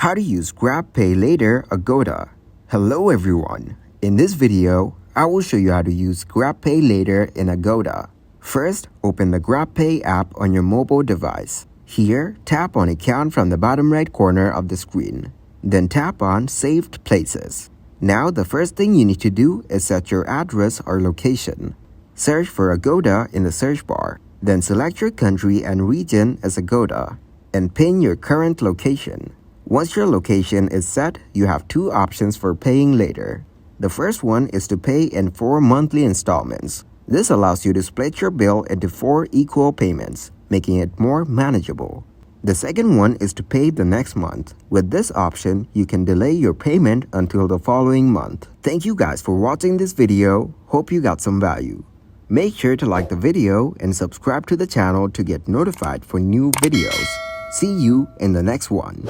How to use paylater Agoda. Hello everyone. In this video, I will show you how to use paylater in Agoda. First, open the GrabPay app on your mobile device. Here, tap on Account from the bottom right corner of the screen. Then tap on Saved Places. Now, the first thing you need to do is set your address or location. Search for Agoda in the search bar. Then select your country and region as Agoda and pin your current location. Once your location is set, you have two options for paying later. The first one is to pay in 4 monthly installments. This allows you to split your bill into 4 equal payments, making it more manageable. The second one is to pay the next month. With this option, you can delay your payment until the following month. Thank you guys for watching this video. Hope you got some value. Make sure to like the video and subscribe to the channel to get notified for new videos. See you in the next one.